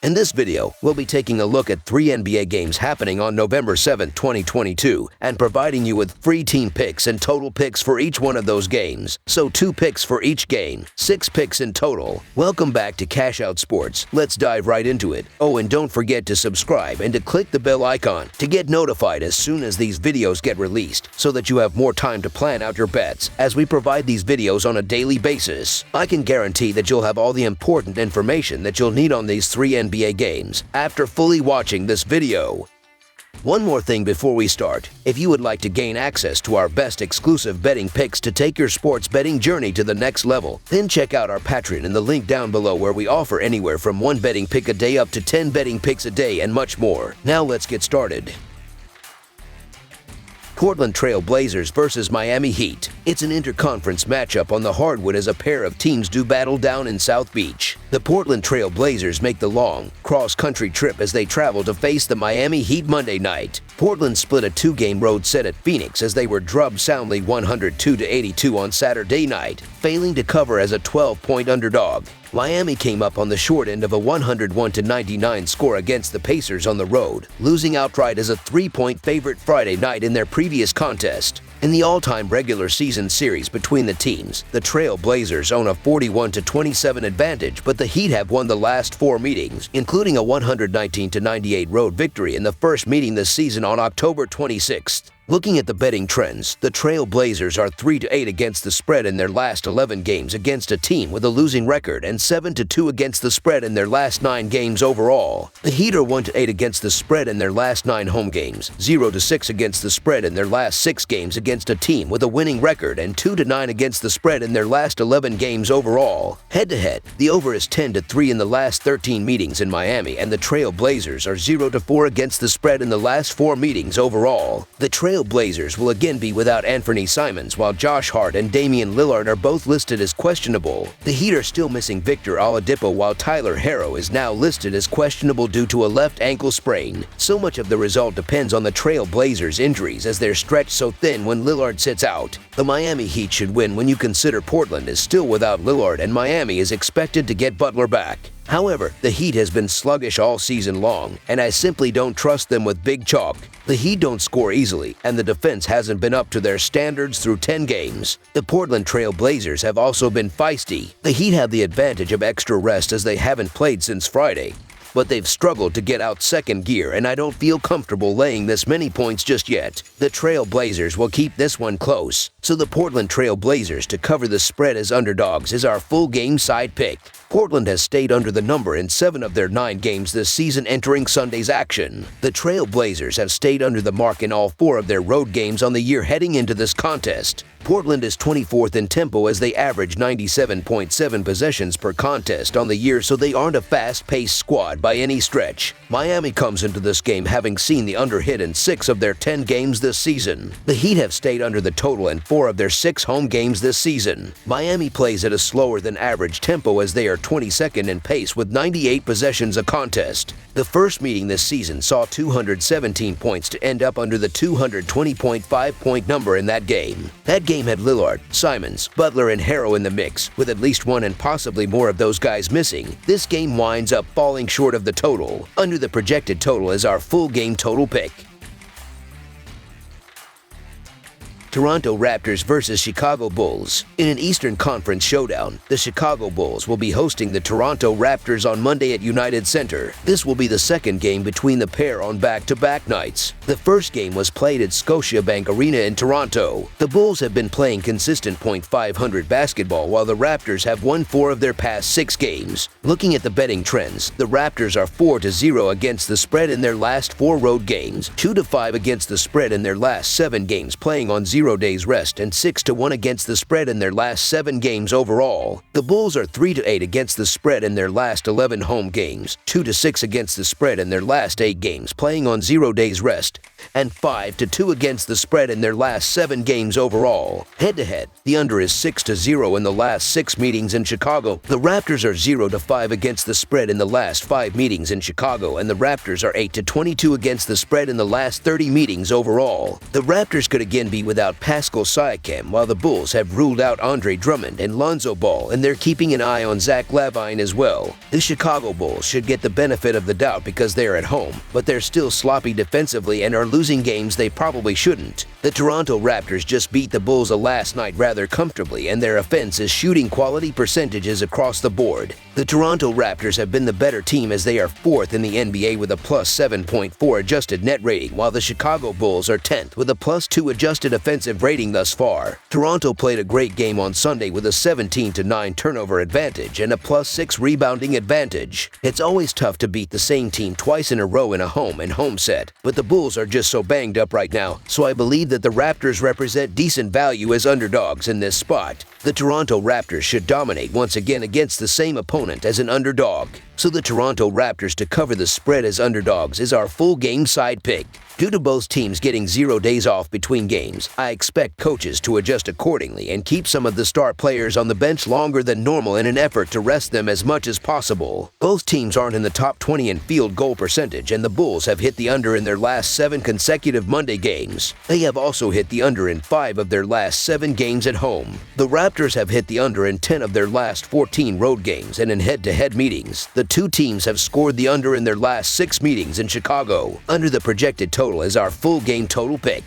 In this video, we'll be taking a look at 3 NBA games happening on November 7, 2022, and providing you with free team picks and total picks for each one of those games. So 2 picks for each game, 6 picks in total. Welcome back to Cash Out Sports. Let's dive right into it. Oh, and don't forget to subscribe and to click the bell icon to get notified as soon as these videos get released, so that you have more time to plan out your bets as we provide these videos on a daily basis. I can guarantee that you'll have all the important information that you'll need on these 3 NBA games after fully watching this video. One more thing before we start. If you would like to gain access to our best exclusive betting picks to take your sports betting journey to the next level, then check out our Patreon in the link down below, where we offer anywhere from 1 betting pick a day up to 10 betting picks a day and much more. Now let's get started. Portland Trail Blazers versus Miami Heat. It's an interconference matchup on the hardwood as a pair of teams do battle down in South Beach. The Portland Trail Blazers make the long, cross-country trip as they travel to face the Miami Heat Monday night. Portland split a 2-game road set at Phoenix as they were drubbed soundly 102-82 on Saturday night, failing to cover as a 12-point underdog. Miami came up on the short end of a 101-99 score against the Pacers on the road, losing outright as a 3-point favorite Friday night in their previous contest. In the all-time regular season series between the teams, the Trail Blazers own a 41-27 advantage, but the Heat have won the last 4 meetings, including a 119-98 road victory in the first meeting this season on October 26th. Looking at the betting trends, the Trail Blazers are 3-8 against the spread in their last 11 games against a team with a losing record, and 7-2 against the spread in their last 9 games overall. The Heat are 1-8 against the spread in their last 9 home games, 0-6 against the spread in their last 6 games against a team with a winning record, and 2-9 against the spread in their last 11 games overall. Head-to-head, the over is 10-3 in the last 13 meetings in Miami, and the Trail Blazers are 0-4 against the spread in the last 4 meetings overall. The Trail Blazers will again be without Anthony Simons, while Josh Hart and Damian Lillard are both listed as questionable. The Heat are still missing Victor Oladipo, while Tyler Herro is now listed as questionable due to a left ankle sprain. So much of the result depends on the Trail Blazers' injuries, as they're stretched so thin when Lillard sits out. The Miami Heat should win when you consider Portland is still without Lillard and Miami is expected to get Butler back. However, the Heat has been sluggish all season long, and I simply don't trust them with big chalk. The Heat don't score easily, and the defense hasn't been up to their standards through 10 games. The Portland Trail Blazers have also been feisty. The Heat have the advantage of extra rest as they haven't played since Friday, but they've struggled to get out second gear, and I don't feel comfortable laying this many points just yet. The Trail Blazers will keep this one close, so the Portland Trail Blazers to cover the spread as underdogs is our full game side pick. Portland has stayed under the number in 7 of their 9 games this season entering Sunday's action. The Trail Blazers have stayed under the mark in all 4 of their road games on the year heading into this contest. Portland is 24th in tempo as they average 97.7 possessions per contest on the year, so they aren't a fast-paced squad by any stretch. Miami comes into this game having seen the under hit in 6 of their 10 games this season. The Heat have stayed under the total in 4 of their 6 home games this season. Miami plays at a slower than average tempo as they are 22nd in pace with 98 possessions a contest. The first meeting this season saw 217 points to end up under the 220.5 point number in that game. That game had Lillard, Simons, Butler, and Herro in the mix, with at least one and possibly more of those guys missing. This game winds up falling short of the total. Under the projected total is our full game total pick. Toronto Raptors versus Chicago Bulls. In an Eastern Conference showdown, the Chicago Bulls will be hosting the Toronto Raptors on Monday at United Center. This will be the second game between the pair on back-to-back nights. The first game was played at Scotiabank Arena in Toronto. The Bulls have been playing consistent .500 basketball, while the Raptors have won 4 of their past 6 games. Looking at the betting trends, the Raptors are 4-0 against the spread in their last 4 road games, 2-5 against the spread in their last 7 games playing on 0 days rest, and 6-1 against the spread in their last 7 games overall. The Bulls are 3-8 against the spread in their last 11 home games, 2-6 against the spread in their last 8 games playing on 0 days rest, and 5-2 against the spread in their last 7 games overall. Head-to-head, the under is 6-0 in the last 6 meetings in Chicago. The Raptors are 0-5 against the spread in the last 5 meetings in Chicago, and the Raptors are 8-22 against the spread in the last 30 meetings overall. The Raptors could again be without have Pascal Siakam, while the Bulls have ruled out Andre Drummond and Lonzo Ball, and they're keeping an eye on Zach LaVine as well. The Chicago Bulls should get the benefit of the doubt because they're at home, but they're still sloppy defensively and are losing games they probably shouldn't. The Toronto Raptors just beat the Bulls last night rather comfortably, and their offense is shooting quality percentages across the board. The Toronto Raptors have been the better team as they are 4th in the NBA with a plus 7.4 adjusted net rating, while the Chicago Bulls are 10th with a plus 2 adjusted offensive rating thus far. Toronto played a great game on Sunday with a 17-9 turnover advantage and a plus 6 rebounding advantage. It's always tough to beat the same team twice in a row in a home set, but the Bulls are just so banged up right now, so I believe that the Raptors represent decent value as underdogs in this spot. The Toronto Raptors should dominate once again against the same opponent as an underdog. So the Toronto Raptors to cover the spread as underdogs is our full game side pick. Due to both teams getting 0 days off between games, I expect coaches to adjust accordingly and keep some of the star players on the bench longer than normal in an effort to rest them as much as possible. Both teams aren't in the top 20 in field goal percentage, and the Bulls have hit the under in their last 7 consecutive Monday games. They have also hit the under in 5 of their last 7 games at home. The Raptors have hit the under in 10 of their last 14 road games, and in head-to-head meetings, the two teams have scored the under in their last 6 meetings in Chicago. Under the projected total is our full game total pick.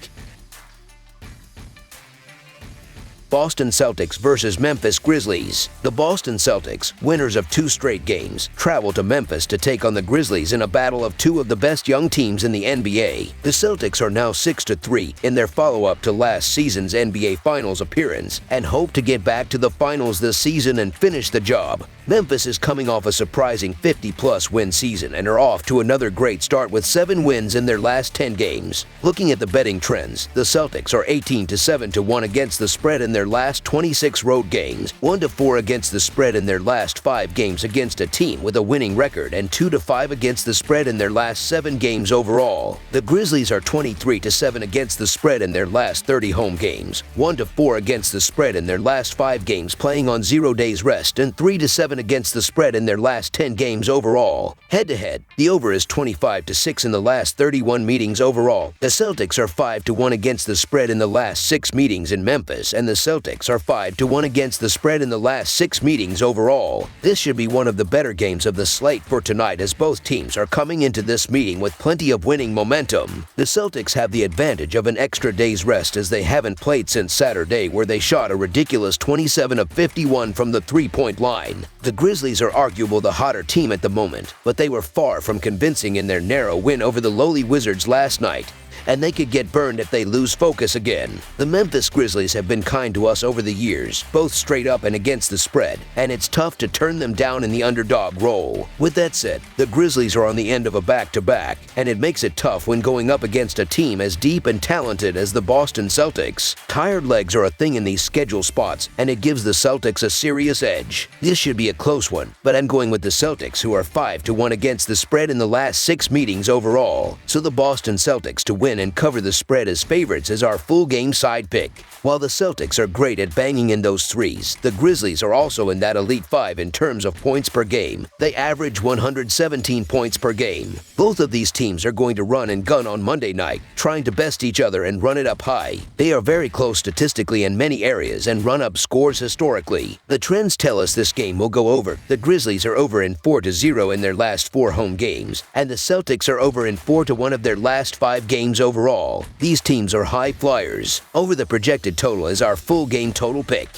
Boston Celtics versus Memphis Grizzlies. The Boston Celtics, winners of 2 straight games, travel to Memphis to take on the Grizzlies in a battle of 2 of the best young teams in the NBA. The Celtics are now 6-3 in their follow-up to last season's NBA Finals appearance and hope to get back to the finals this season and finish the job. Memphis is coming off a surprising 50-plus win season and are off to another great start with 7 wins in their last 10 games. Looking at the betting trends, the Celtics are 18-7-1 against the spread in their last 26 road games, 1-4 against the spread in their last 5 games against a team with a winning record, and 2-5 against the spread in their last 7 games overall. The Grizzlies are 23-7 against the spread in their last 30 home games, 1-4 against the spread in their last 5 games playing on 0 days rest, and 3-7 against the spread in their last 10 games overall. Head-to-head, the over is 25-6 in the last 31 meetings overall. The Celtics are 5-1 against the spread in the last 6 meetings in Memphis, and the Celtics are 5-1 against the spread in the last 6 meetings overall. This should be one of the better games of the slate for tonight, as both teams are coming into this meeting with plenty of winning momentum. The Celtics have the advantage of an extra day's rest as they haven't played since Saturday, where they shot a ridiculous 27 of 51 from the three-point line. The Grizzlies are arguably the hotter team at the moment, but they were far from convincing in their narrow win over the lowly Wizards last night, and they could get burned if they lose focus again. The Memphis Grizzlies have been kind to us over the years, both straight up and against the spread, and it's tough to turn them down in the underdog role. With that said, the Grizzlies are on the end of a back-to-back, and it makes it tough when going up against a team as deep and talented as the Boston Celtics. Tired legs are a thing in these schedule spots, and it gives the Celtics a serious edge. This should be a close one, but I'm going with the Celtics, who are 5-1 against the spread in the last 6 meetings overall. So the Boston Celtics to win and cover the spread as favorites is our full game side pick. While the Celtics are great at banging in those threes, the Grizzlies are also in that elite 5 in terms of points per game. They average 117 points per game. Both of these teams are going to run and gun on Monday night, trying to best each other and run it up high. They are very close statistically in many areas and run up scores historically. The trends tell us this game will go over. The Grizzlies are over in 4-0 in their last 4 home games, and the Celtics are over in 4-1 of their last 5 games overall. These teams are high flyers. Over the projected total is our full game total pick.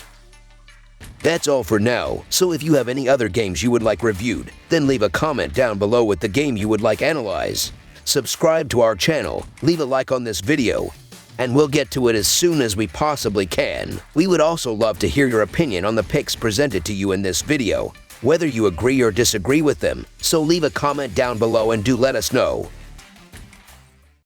That's all for now, so if you have any other games you would like reviewed, then leave a comment down below with the game you would like analyzed. Subscribe to our channel, leave a like on this video, and we'll get to it as soon as we possibly can. We would also love to hear your opinion on the picks presented to you in this video, whether you agree or disagree with them, so leave a comment down below and do let us know.